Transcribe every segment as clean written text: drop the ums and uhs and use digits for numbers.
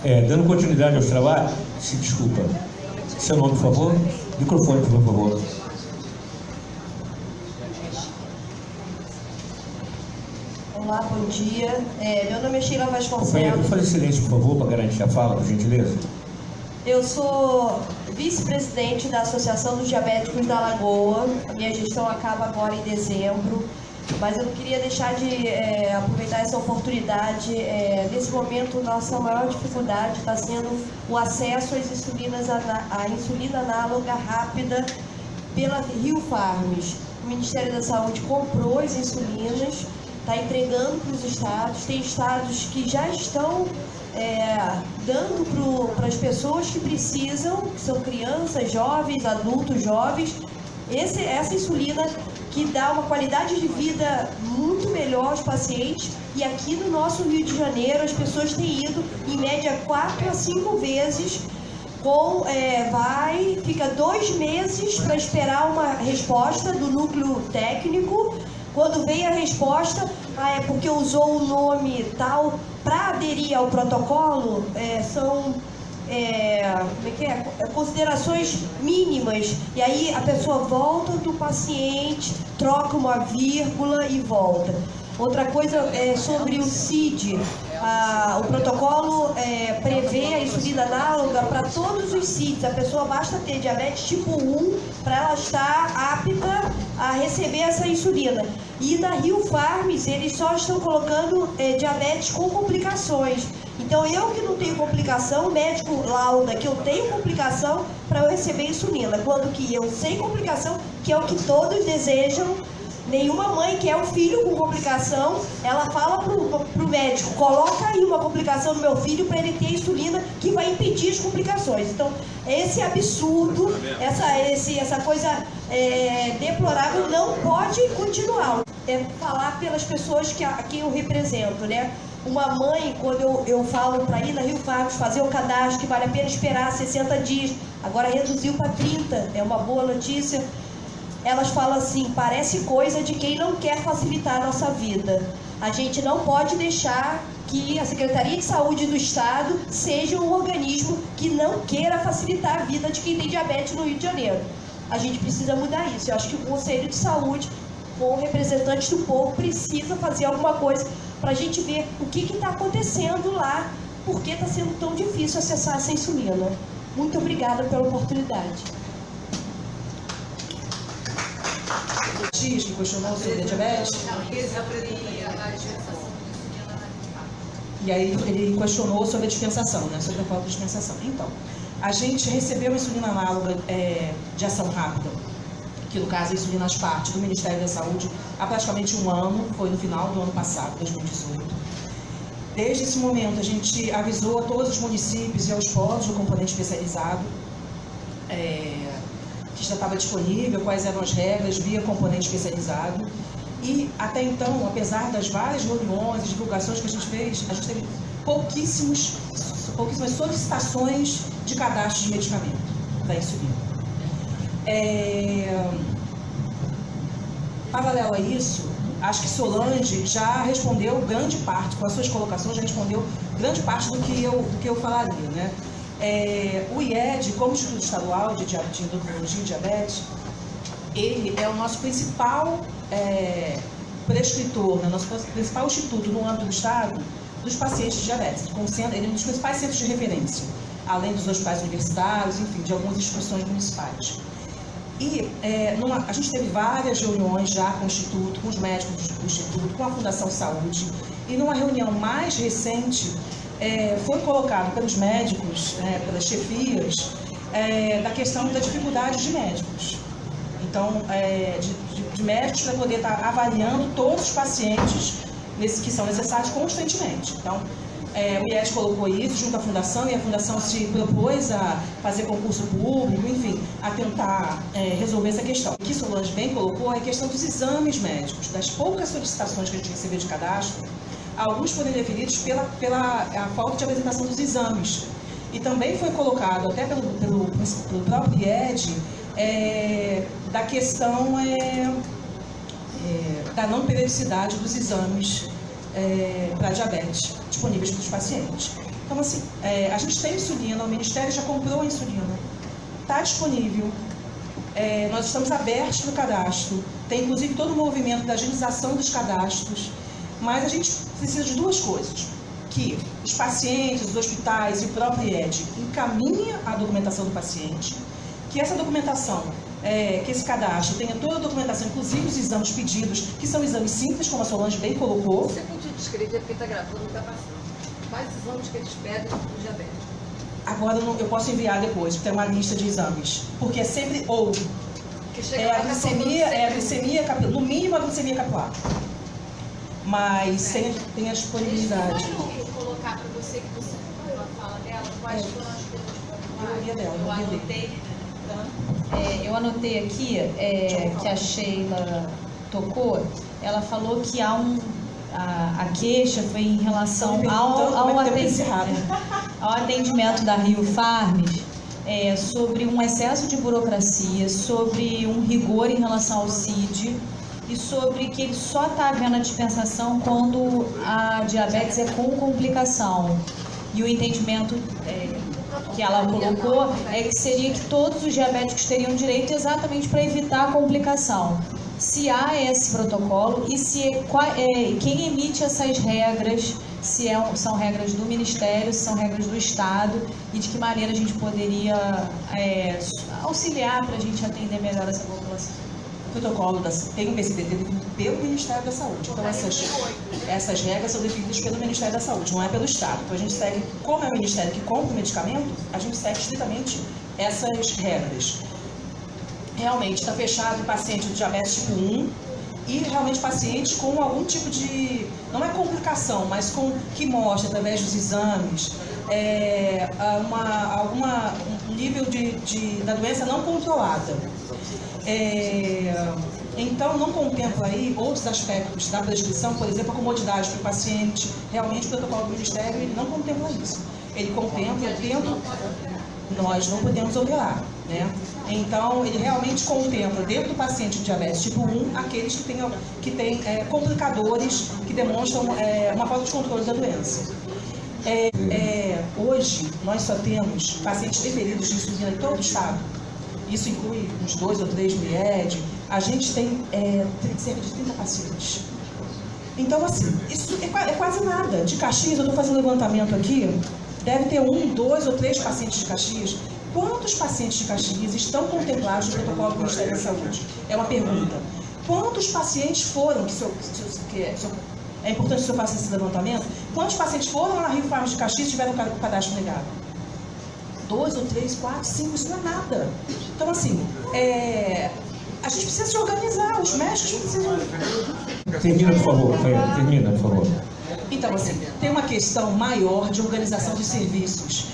Dando continuidade aos trabalhos, se desculpa. Seu nome, por favor? Microfone, por favor. Olá, bom dia. Meu nome é Sheila Vasconcelos. Companheiro, faça silêncio, por favor, para garantir a fala, por gentileza. Eu sou vice-presidente da Associação dos Diabéticos da Lagoa. A minha gestão acaba agora em dezembro, mas eu não queria deixar de aproveitar essa oportunidade. Nesse momento, nossa maior dificuldade está sendo o acesso às insulinas, à insulina análoga rápida pela Rio Farms. O Ministério da Saúde comprou as insulinas, está entregando para os estados. Tem estados que já estão dando para as pessoas que precisam, que são crianças, jovens, adultos, jovens, essa insulina que dá uma qualidade de vida muito melhor aos pacientes. E aqui no nosso Rio de Janeiro as pessoas têm ido em média 4 a 5 vezes, fica 2 meses para esperar uma resposta do núcleo técnico. Quando vem a resposta, é porque usou o nome tal, para aderir ao protocolo, são considerações mínimas. E aí a pessoa volta do paciente, troca uma vírgula e volta. Outra coisa é sobre o CID. O protocolo prevê a insulina análoga para todos os CIDs. A pessoa basta ter diabetes tipo 1 para ela estar apta a receber essa insulina. E na Rio Farms eles só estão colocando diabetes com complicações. Então eu que não tenho complicação, o médico lauda que eu tenho complicação para eu receber insulina. Quando que eu sem complicação, que é o que todos desejam. Nenhuma mãe quer um filho com complicação, ela fala pro médico, coloca aí uma complicação no meu filho para ele ter insulina que vai impedir as complicações. Então, esse absurdo, essa coisa deplorável não pode continuar. Falar pelas pessoas a quem eu represento, né? Uma mãe, quando eu falo para ir na Rio Farms fazer o cadastro, que vale a pena esperar 60 dias, agora reduziu para 30, é uma boa notícia. Elas falam assim, parece coisa de quem não quer facilitar a nossa vida. A gente não pode deixar que a Secretaria de Saúde do Estado seja um organismo que não queira facilitar a vida de quem tem diabetes no Rio de Janeiro. A gente precisa mudar isso. Eu acho que o Conselho de Saúde, com representantes do povo, precisa fazer alguma coisa para a gente ver o que está acontecendo lá, por que está sendo tão difícil acessar essa insulina. Muito obrigada pela oportunidade. Que questionou sobre a diabetes. E aí ele questionou sobre a dispensação, né? Sobre a falta de dispensação. Então, a gente recebeu a insulina análoga de ação rápida, que no caso é a insulina Asparte, do Ministério da Saúde, há praticamente um ano, foi no final do ano passado, 2018. Desde esse momento, a gente avisou a todos os municípios e aos polos do componente especializado que já estava disponível, quais eram as regras via componente especializado. E até então, apesar das várias reuniões e divulgações que a gente fez, a gente teve pouquíssimas solicitações de cadastro de medicamento da insulina. Paralelo a isso, acho que Solange já respondeu grande parte, com as suas colocações, já respondeu grande parte do que eu falaria, né? O IED, como Instituto Estadual de Endocrinologia e Diabetes, ele é o nosso principal prescritor, né? Nosso principal instituto no âmbito do Estado dos pacientes de diabetes. Ele é um dos principais centros de referência, além dos hospitais universitários, enfim, de algumas instituições municipais. E a gente teve várias reuniões já com o Instituto, com os médicos do Instituto, com a Fundação Saúde, e numa reunião mais recente, foi colocado pelos médicos, pelas chefias, da questão da dificuldade de médicos. Então, de médicos para poder estar avaliando todos os pacientes que são necessários constantemente. Então, o IED colocou isso junto à Fundação, e a Fundação se propôs a fazer concurso público, enfim, a tentar resolver essa questão. O que Solange bem colocou é a questão dos exames médicos, das poucas solicitações que a gente recebeu de cadastro. Alguns foram deferidos pela falta de apresentação dos exames. E também foi colocado, até pelo próprio IED, da questão da não periodicidade dos exames para diabetes disponíveis para os pacientes. Então, assim, a gente tem insulina, o Ministério já comprou a insulina, está disponível, nós estamos abertos para o cadastro, tem inclusive todo o movimento da agilização dos cadastros, mas a gente precisa de duas coisas: que os pacientes, os hospitais e o próprio IED encaminhem a documentação do paciente, que essa documentação, que esse cadastro tenha toda a documentação, inclusive os exames pedidos, que são exames simples, como a Solange bem colocou. Você podia descrever, porque está gravando, está passando. Quais exames que eles pedem para o diabetes? Agora eu posso enviar depois, porque tem uma lista de exames, porque é sempre ou a glicemia, no mínimo a glicemia capilar, mas tem a disponibilidade. Eu vou colocar para você que você não fala dela, quais foram as coisas Eu anotei. Eu anotei aqui que a Sheila tocou. Ela falou que há a queixa foi em relação ao atendimento da Rio Farms, sobre um excesso de burocracia, sobre um rigor em relação ao CID e sobre que ele só está havendo a dispensação quando a diabetes é com complicação. E o entendimento que ela colocou é que seria que todos os diabéticos teriam direito exatamente para evitar a complicação. Se há esse protocolo e quem emite essas regras, se são regras do Ministério, se são regras do Estado e de que maneira a gente poderia auxiliar para a gente atender melhor essa população. O protocolo tem um PCDD definido pelo Ministério da Saúde. Então, essas regras são definidas pelo Ministério da Saúde, não é pelo Estado. Então, a gente segue, como é o Ministério que compra o medicamento, a gente segue estritamente essas regras. Realmente, está fechado o paciente de diabetes tipo 1 e realmente paciente com algum tipo de, não é complicação, mas que mostra através dos exames um nível da doença não controlada. Então, não contempla aí outros aspectos da prescrição, por exemplo, a comodidade para o paciente. Realmente, o protocolo do Ministério ele não contempla isso. Ele contempla o tempo, nós não podemos operar, né? Então, ele realmente contempla, dentro do paciente de diabetes tipo 1, aqueles que têm complicadores que demonstram uma falta de controle da doença. Hoje, nós só temos pacientes deferidos de insulina em todo o estado. Isso inclui uns 2 ou 3 no IED. A gente tem cerca de 30 pacientes. Então, assim, isso é quase nada. De Caxias, eu estou fazendo um levantamento aqui, deve ter 1, 2 ou 3 pacientes de Caxias. Quantos pacientes de Caxias estão contemplados no protocolo do Ministério da Saúde? É uma pergunta. Quantos pacientes foram, é importante que o senhor faça esse levantamento, quantos pacientes foram lá na Rio Farms de Caxias e tiveram o cadastro negado? 2 ou 3, 4, 5, isso não é nada. Então, assim, a gente precisa se organizar, os médicos precisam... Termina, por favor. Termina, por favor. Então, assim, tem uma questão maior de organização de serviços,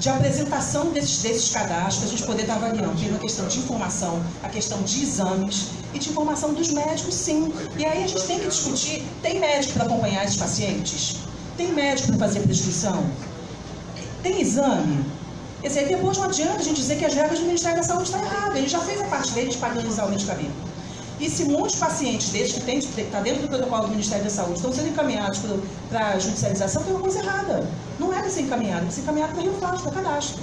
de apresentação desses cadastros, a gente poder estar avaliando. Tem uma questão de informação, a questão de exames e de informação dos médicos, sim. E aí a gente tem que discutir, tem médico para acompanhar esses pacientes? Tem médico para fazer prescrição? Tem exame? Quer dizer, depois não adianta a gente dizer que as regras do Ministério da Saúde estão erradas. Ele já fez a parte dele de padronizar o medicamento. E se muitos pacientes desses que estão dentro do protocolo do Ministério da Saúde estão sendo encaminhados para a judicialização, tem uma coisa errada. Não é para ser encaminhado, é para ser encaminhado para o Rio Farms, para o cadastro.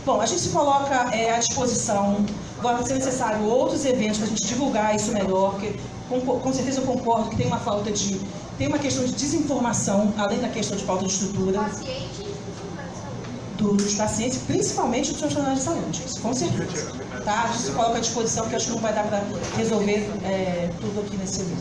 Bom, a gente se coloca à disposição, vai ser necessário outros eventos para a gente divulgar isso melhor, porque com certeza eu concordo que tem uma falta de... Tem uma questão de desinformação, além da questão de falta de estrutura. Dos pacientes, principalmente dos profissionais de saúde, isso com certeza. Tá? A gente se coloca à disposição, porque acho que não vai dar para resolver tudo aqui nesse evento.